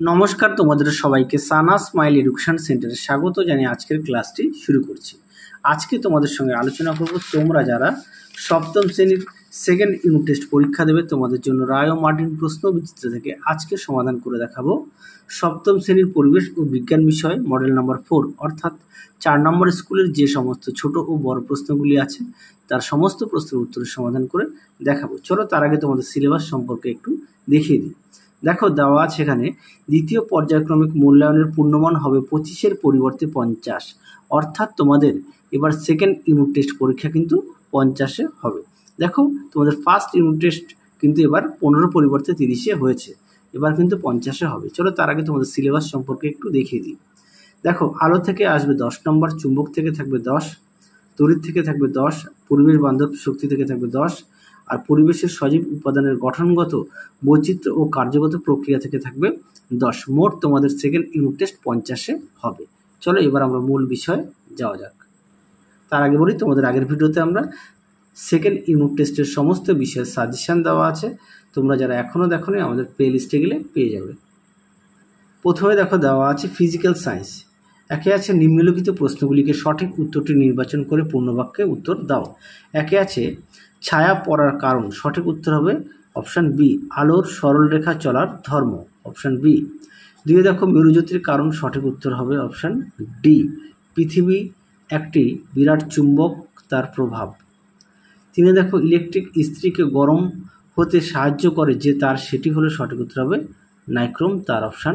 নমস্কার, তোমাদের সবাইকে সানা স্মাইল এডুকেশন সেন্টারে স্বাগত জানিয়ে আজকের ক্লাসটি শুরু করছি। আজকে তোমাদের সঙ্গে আলোচনা করব তোমরা যারা সপ্তম শ্রেণীর সেকেন্ড ইউনিট টেস্ট পরীক্ষা দেবে তোমাদের জন্য রায় ও মার্টিন প্রশ্ন বিচিত্র থেকে আজকে সমাধান করে দেখাবো সপ্তম শ্রেণীর পরিবেশ ও বিজ্ঞান বিষয় মডেল নাম্বার 4 অর্থাৎ 4 নম্বর স্কুলের যে সমস্ত ছোট ও বড় প্রশ্নগুলি আছে তার সমস্ত প্রশ্নের উত্তরের সমাধান করে দেখাবো। চলো তার আগে তোমাদের সিলেবাস সম্পর্কে একটু দেখিয়ে দিই। দেখো, দেওয়া আছে এখানে দ্বিতীয় পর্যায়ক্রমিক মূল্যায়নের পূর্ণমান হবে 25-এর পরিবর্তে 50, অর্থাৎ তোমাদের এবার সেকেন্ড ইউনিট টেস্ট পরীক্ষা কিন্তু 50-এ হবে। দেখো, তোমাদের ফার্স্ট ইউনিট টেস্ট কিন্তু এবার 15 পরিবর্তে 30-এ হয়েছে, এবার কিন্তু 50-এ হবে। চলো তার আগে তোমাদের সিলেবাস সম্পর্কে একটু দেখিয়ে দিই। দেখো, আলো থেকে আসবে 10 নম্বর, চুম্বক থেকে থাকবে 10, তড়িৎ থেকে থাকবে 10, পরিবেশ বান্ধব শক্তি থেকে থাকবে 10, আর পরিবেশের সজীব উপাদানের গঠনগত বৈচিত্র্য ও কার্যগত প্রক্রিয়া থেকে থাকবে 10। মোট তোমাদের সেকেন্ড ইউনিট টেস্ট 50-এ হবে। চলো এবার আমরা মূল বিষয়ে যাওয়া যাক। তার আগে বলি, তোমাদের আগের ভিডিওতে আমরা সেকেন্ড ইউনিট টেস্টের সমস্ত বিষয়ের সাজেশান দেওয়া আছে, তোমরা যারা এখনও দেখোনি আমাদের প্লে লিস্টে গেলে পেয়ে যাবে। প্রথমে দেখো, দেওয়া আছে ফিজিক্যাল সায়েন্স। একে আছে নিম্নলিখিত প্রশ্নগুলিকে সঠিক উত্তরটি নির্বাচন করে পূর্ণবাক্যে উত্তর দাও। একে আছে ছায়া পড়ার কারণ, সঠিক উত্তর হবে অপশান বি, আলোর সরলরেখা চলার ধর্ম, অপশান বি। দুয়ে দেখো মেরুজ্যোতির কারণ, সঠিক উত্তর হবে অপশান ডি, পৃথিবী একটি বিরাট চুম্বক, তার প্রভাব। তিনে দেখো ইলেকট্রিক ইস্ত্রিকে গরম হতে সাহায্য করে যে তার, সেটি হলো সঠিক উত্তর হবে নাইক্রোম, তার অপশান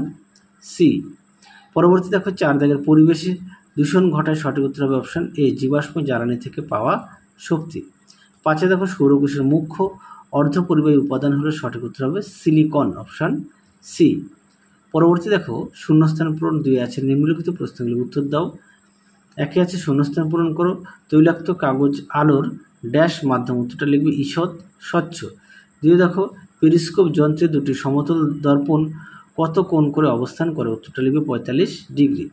সি। পরবর্তী দেখো 4 দাগের পরিবেশে দূষণ ঘটায়, সঠিক উত্তর হবে অপশান এ, জীবাশ্ম জ্বালানি থেকে পাওয়া শক্তি। 5 দেখো সৌরকোষের মুখ্য অর্ধপরিবাহী উপাদান হলো, সঠিক উত্তর হবে সিলিকন, অপশান সি। পরবর্তী দেখো শূন্যস্থান পূরণ। 2 আছে নিম্নলিখিত প্রশ্নগুলির উত্তর দাও। একে আছে শূন্যস্থান পূরণ করো, তৈলাক্ত কাগজ আলোর ড্যাশ মাধ্যম, উত্তরটা লিখবে ঈষৎ স্বচ্ছ। 2 দেখো পেরিস্কোপ যন্ত্রে দুটি সমতল দর্পণ কত কোণ করে অবস্থান করে, উত্তরটা লিখবে 45 ডিগ্রি।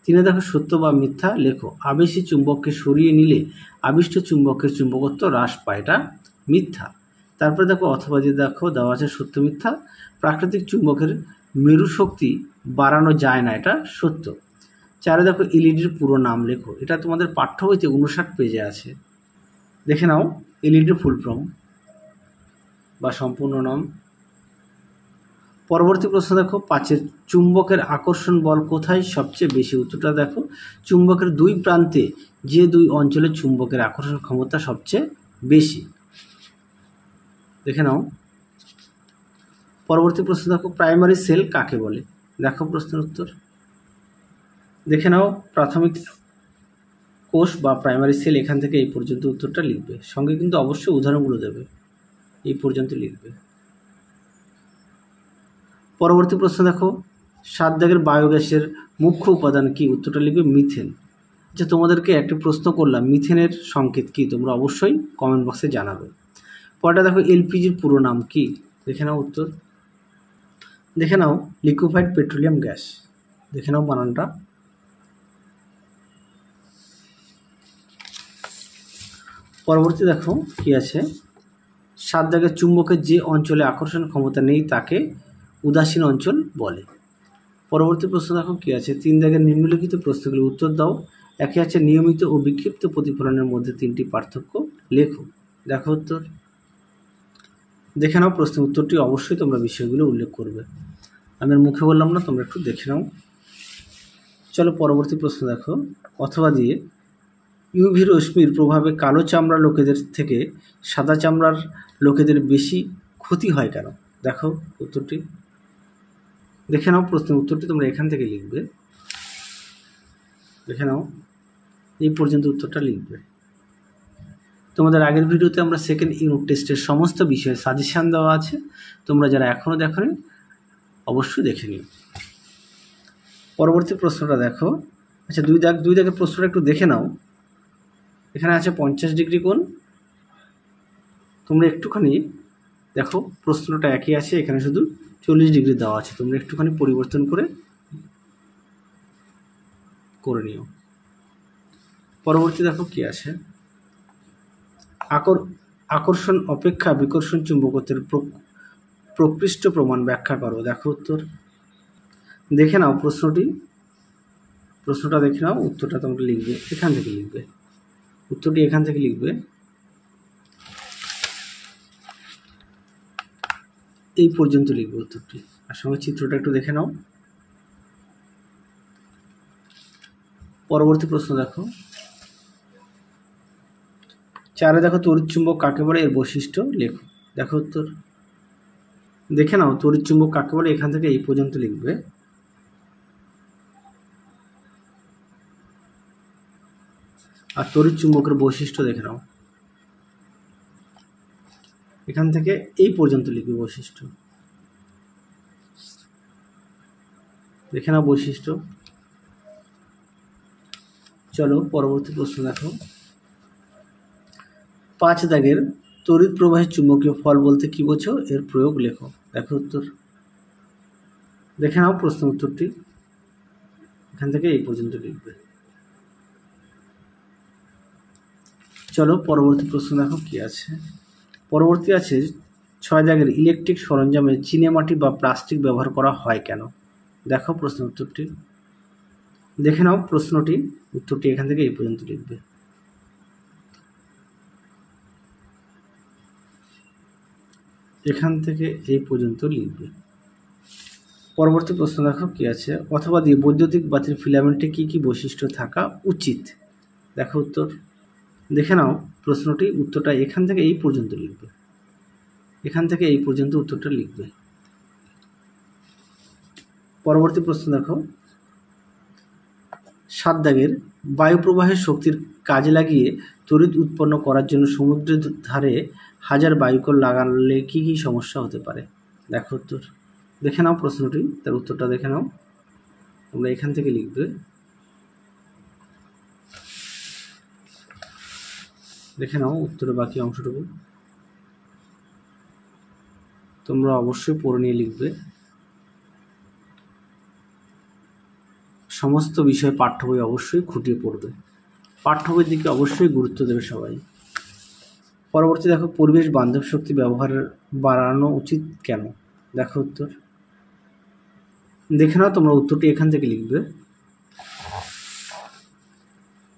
3 দেখো সত্য বা মিথ্যা লেখো, আবেশী চুম্বককে সরিয়ে নিলে আবিষ্ট চুম্বকের চুম্বকত্ব হ্রাস পায়, এটা মিথ্যা। তারপরে দেখো অথবা যে দেখো দেওয়া আছে সত্য মিথ্যা, প্রাকৃতিক চুম্বকের মেরু শক্তি বাড়ানো যায় না, এটা সত্য। 4 দেখো এলইডির পুরো নাম লেখো, এটা তোমাদের পাঠ্য বইতে 59 পেজে আছে, দেখে নাও এলইডির ফুল ফর্ম বা সম্পূর্ণ নাম। পরবর্তী প্রশ্ন দেখো 5 চুম্বকের আকর্ষণ বল কোথায় সবচেয়ে বেশি, উত্তরটা দেখো চুম্বকের 2 প্রান্তে যে 2 অঞ্চলে চুম্বকের আকর্ষণ ক্ষমতা সবচেয়ে বেশি, দেখে নাও। পরবর্তী প্রশ্ন দেখো প্রাইমারি সেল কাকে বলে, দেখো প্রশ্নের উত্তর, দেখে নাও প্রাথমিক কোষ বা প্রাইমারি সেল, এখান থেকে এই পর্যন্ত উত্তরটা লিখবে, সঙ্গে কিন্তু অবশ্যই উদাহরণগুলো দেবে, এই পর্যন্ত লিখবে। পরবর্তী প্রশ্ন দেখো 7 দাগের বায়োগ্যাসের মুখ্য উপাদান কি, উত্তরটা লিখবে মিথেন। আচ্ছা, তোমাদেরকে একটি প্রশ্ন করলাম, মিথেনের সংকেত কি, তোমরা অবশ্যই কমেন্ট বক্সে জানাবে। পরটা দেখো এলপিজির পুরো নাম কি, দেখে নাও উত্তর, দেখে নাও লিকুইফাইড পেট্রোলিয়াম গ্যাস, দেখে নাও বানানটা। পরবর্তী দেখো কি আছে, 7 দাগের চুম্বকের যে অঞ্চলে আকর্ষণ ক্ষমতা নেই তাকে উদাসীন অঞ্চল বলে। পরবর্তী প্রশ্ন দেখো কি আছে, 3 দাগের নিম্নলিখিত প্রশ্নগুলি উত্তর দাও। একে আছে নিয়মিত ও বিক্ষিপ্ত প্রতিফলনের মধ্যে 3টি পার্থক্য লেখো, দেখো উত্তর, দেখে নাও প্রশ্ন উত্তরটি, অবশ্যই তোমরা বিষয়গুলো উল্লেখ করবে, আমি আর মুখে বললাম না, তোমরা একটু দেখে নাও। চলো পরবর্তী প্রশ্ন দেখো, অথবা দিয়ে ইউভি রশ্মির প্রভাবে কালো চামড়া লোকেদের থেকে সাদা চামড়ার লোকেদের বেশি ক্ষতি হয় কেন, দেখো উত্তরটি, দেখে নাও প্রশ্নের উত্তরটি, তোমরা এখান থেকে লিখবে, দেখে নাও এই পর্যন্ত উত্তরটা লিখবে। তোমাদের আগের ভিডিওতে আমরা সেকেন্ড ইউনিট টেস্টের সমস্ত বিষয়ে সাজেশান দেওয়া আছে, তোমরা যারা এখনও দেখোনি অবশ্যই দেখে নিও। পরবর্তী প্রশ্নটা দেখো, আচ্ছা 2 দাগের প্রশ্নটা একটু দেখে নাও, এখানে আছে 50 ডিগ্রি কোণ, তোমরা একটুখানি দেখো প্রশ্নটা একই আছে, এখানে শুধু 40 ডিগ্রি দেওয়া আছে, তোমরা একটুখানি পরিবর্তন করে নিও। পরবর্তী দেখো কি আছে, আকর্ষণ অপেক্ষা বিকর্ষণ চুম্বকত্বের প্রকৃষ্ট প্রমাণ ব্যাখ্যা করো, দেখো উত্তর, দেখে নাও প্রশ্নটা দেখে নাও, উত্তরটা তোমরা লিখবে, এখান থেকে লিখবে, উত্তরটি এখান থেকে লিখবে। এই পর্যন্ত লিখবে উত্তরটি। আর সঙ্গে চিত্রটা একটু দেখে নাও। পরবর্তী প্রশ্ন দেখো, 4 দেখো তড়িৎ চুম্বক কাকে বলে, এর বৈশিষ্ট্য লেখো। দেখো উত্তর দেখে নাও, তড়িৎ চুম্বক কাকে বলে, এখান থেকে এই পর্যন্ত লিখবে। আর তড়িৎ চুম্বকের বৈশিষ্ট্য দেখে নাও, এখান থেকে এই পর্যন্ত লিখবে বৈশিষ্ট্য। দেখে নাও বৈশিষ্ট্য। চলো পরবর্তী প্রশ্ন দেখো, 5 দাগের তড়িৎ প্রবাহের চুম্বকীয় ফল বলতে কি বোঝো, এর প্রয়োগ লেখো। দেখো উত্তর দেখে নাও, প্রশ্ন উত্তরটি এখান থেকে এই পর্যন্ত লিখবে। চলো পরবর্তী প্রশ্ন দেখো কি আছে। পরবর্তী আছে 6 দাগের ইলেকট্রিক সরঞ্জামে চিনেমাটি বা প্লাস্টিক ব্যবহার করা হয় কেন। দেখো প্রশ্ন উত্তরটি দেখে নাও, প্রশ্নটি উত্তরটি এখান থেকে এই পর্যন্ত লিখবে। এখান থেকে এই পর্যন্ত লিখবে। পরবর্তী প্রশ্ন দেখো কি আছে, অথবা দিয়ে বৈদ্যুতিক বাতির ফিলামেন্টে কি কি বৈশিষ্ট্য থাকা উচিত। দেখো উত্তর দেখে নাও, প্রশ্নটি উত্তরটা এখান থেকে এই পর্যন্ত লিখবে, এখান থেকে এই পর্যন্ত উত্তরটা লিখবে। পরবর্তী প্রশ্ন দেখো, 7 দাগের বায়ু প্রবাহের শক্তির কাজে লাগিয়ে তড়িৎ উৎপন্ন করার জন্য সমুদ্রের ধারে 1000 বায়ুকল লাগালে কি কি সমস্যা হতে পারে। দেখো উত্তর দেখে নাও, প্রশ্নটি তার উত্তরটা দেখে নাও, তোমরা এখান থেকে লিখবে। দেখে নাও উত্তরের বাকি অংশটুকু তোমরা অবশ্যই পড়ে নিয়ে লিখবে। সমস্ত বিষয় পাঠ্য বই অবশ্যই খুঁটিয়ে পড়বে, পাঠ্য বইয়ের দিকে অবশ্যই গুরুত্ব দেবে সবাই। পরবর্তী দেখো, পরিবেশ বান্ধব শক্তি ব্যবহার বাড়ানো উচিত কেন। দেখো উত্তর দেখে নাও, তোমরা উত্তরটি এখান থেকে লিখবে,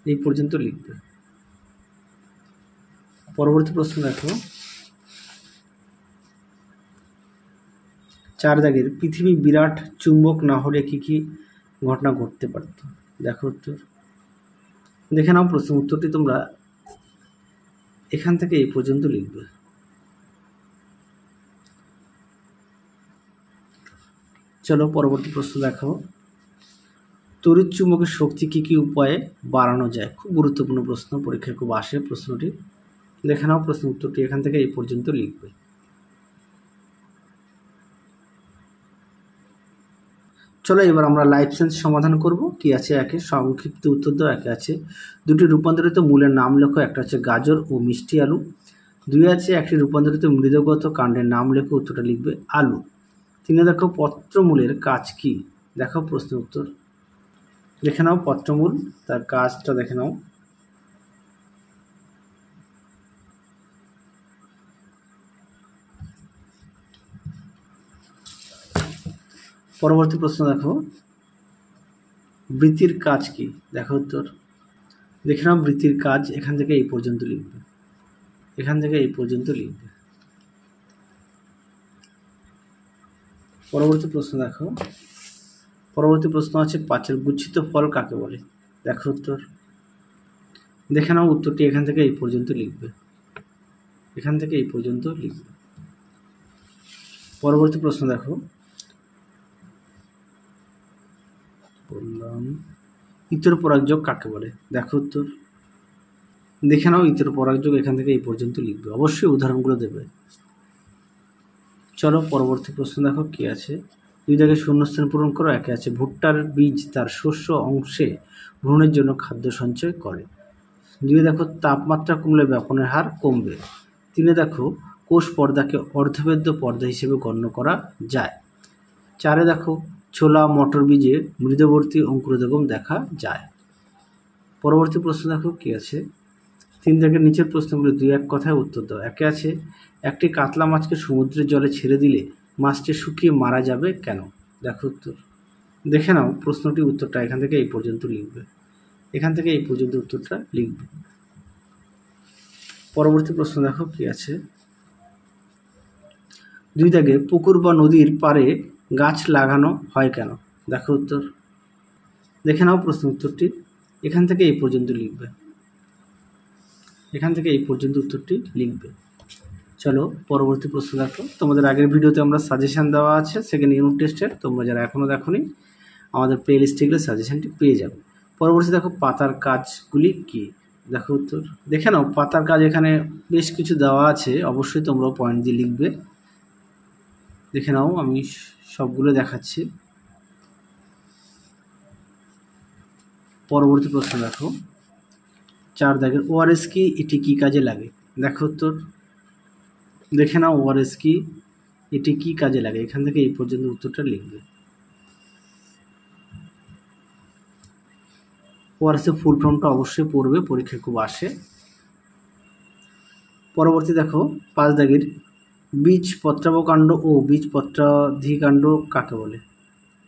এই পর্যন্ত লিখবে। পরবর্তী প্রশ্ন দেখো, 4 দাগের পৃথিবী বিরাট চুম্বক না হলে কি কি ঘটনা ঘটতে পারত। দেখো উত্তর দেখে নাও, প্রশ্ন উত্তরটি তোমরা এখান থেকে এই পর্যন্ত লিখবে। চলো পরবর্তী প্রশ্ন দেখো, তড়িৎ চুম্বকের শক্তি কি কি উপায়ে বাড়ানো যায়। খুব গুরুত্বপূর্ণ প্রশ্ন, পরীক্ষায় খুব আসে প্রশ্নটি। দেখে নাও, প্রশ্ন উত্তরটি এখান থেকে এই পর্যন্ত লিখবে। চলো এবার আমরা লাইফ সায়েন্স সমাধান করব। কি আছে, একে সংক্ষিপ্ত উত্তর দাও। একে আছে 2টি রূপান্তরিত মূলের নাম লেখো, একটা হচ্ছে গাজর ও মিষ্টি আলু। 2 আছে একটি রূপান্তরিত মৃদগত কাণ্ডের নাম লেখো, উত্তরটা লিখবে আলু। 3 দেখো পত্রমূলের কাজ কি। দেখো প্রশ্ন উত্তর দেখে নাও, পত্রমূল তার কাজটা দেখে নাও। পরবর্তী প্রশ্ন দেখো, বৃত্তির কাজ কি। দেখো উত্তর দেখে নাও, বৃত্তির কাজ এখান থেকে এই পর্যন্ত লিখবে, এখান থেকে এই পর্যন্ত লিখবে। পরবর্তী প্রশ্ন দেখো, পরবর্তী প্রশ্ন আছে 5 গুচ্ছিত ফল কাকে বলে। দেখো উত্তর দেখে নাও, উত্তরটি এখান থেকে এই পর্যন্ত লিখবে, এখান থেকে এই পর্যন্ত লিখবে। পরবর্তী প্রশ্ন দেখো, বললাম ইতর পরাগযোগ কাকে বলে। দেখো উত্তর দেখে নাও, ইতর পরাগযোগ এখান থেকে এই পর্যন্ত লিখবে, অবশ্যই উদাহরণগুলো দেবে। চলো পরবর্তী প্রশ্ন দেখো কি আছে, 2 দাগে শূন্যস্থান পূরণ করো। একে আছে ভুট্টার বীজ তার শস্য অংশে ভ্রূণের জন্য খাদ্য সঞ্চয় করে। 2 দেখো তাপমাত্রা কমলে ব্যাপনের হার কমবে। 3 দেখো কোষ পর্দাকে অর্ধবেদ্য পর্দা হিসেবে গণ্য করা যায়। 4 দেখো ছোলা মটর বীজে মৃদবর্তী অঙ্কুরোদ্গম দেখা যায়। পরবর্তী প্রশ্ন দেখো কি আছে, 3 দাগের নিচের প্রশ্নগুলি 2-1 কথায় উত্তর দাও। একে আছে একটি কাতলা মাছকে সমুদ্রের জলে ছেড়ে দিলে মাছটি শুকিয়ে মারা যাবে কেন। দেখো উত্তর দেখে নাও প্রশ্নটি উত্তরটা এখান থেকে এই পর্যন্ত লিখবে, এখান থেকে এই পর্যন্ত উত্তরটা লিখবে। পরবর্তী প্রশ্ন দেখো কি আছে। 2 দাগে পুকুর বা নদীর পাড়ে গাছ লাগানো হয় কেন? দেখো উত্তর, দেখে নাও প্রশ্ন উত্তরটি, এখান থেকে এই পর্যন্ত লিখবে, এখান থেকে এই পর্যন্ত উত্তরটি লিখবে। চলো পরবর্তী প্রশ্ন দেখো। তোমাদের আগের ভিডিওতে আমরা সাজেশন দেওয়া আছে সেকেন্ড ইউনিট টেস্টের, তোমরা যারা এখনও দেখোনি আমাদের প্লে লিস্টে গেলে সাজেশনটি পেয়ে যাবে। পরবর্তী দেখো পাতার কাজগুলি কি? দেখো উত্তর, দেখে নাও পাতার কাজ এখানে বেশ কিছু দেওয়া আছে, অবশ্যই তোমরাও পয়েন্ট দিয়ে লিখবে। দেখে নাও আমি সবগুলো দেখাচ্ছি। পরবর্তী প্রশ্ন দেখো 4 দাগের ওআরএস কি, এটি কি কাজে লাগে? দেখো উত্তর, দেখে নাও ওআরএস কি, এটি কি কাজে লাগে, এখান থেকে এই পর্যন্ত উত্তরটা লিখবে। ওআরএস এর ফুল ফর্মটা অবশ্যই পড়বে, পরীক্ষায় খুব আসে। পরবর্তী দেখো 5 দাগের বীজপত্রাবকাণ্ড ও বীজপত্রাধিকাণ্ড কাকে বলে?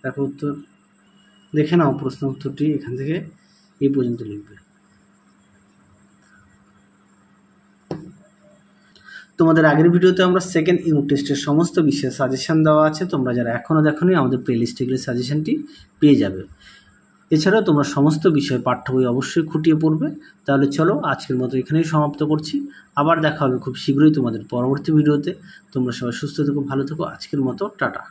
দেখো উত্তর, দেখে নাও প্রশ্ন উত্তরটি, এখান থেকে এই পর্যন্ত লিখবে। তোমাদের আগের ভিডিওতে আমরা সেকেন্ড ইউনিট টেস্টের সমস্ত বিষয়ে সাজেশন দেওয়া আছে, তোমরা যারা এখনও দেখোনি আমাদের প্লে লিস্টে গেলে সাজেশনটি পেয়ে যাবে। এছাড়াও তোমরা সমস্ত বিষয়ে পাঠ্য বই অবশ্যই খুঁটিয়ে পড়বে। তাহলে চলো আজকের মতো এখানেই সমাপ্ত করছি, আবার দেখা হবে খুব শীঘ্রই তোমাদের পরবর্তী ভিডিওতে। তোমরা সবাই সুস্থ থেকো, ভালো থেকো, আজকের মতো টাটা।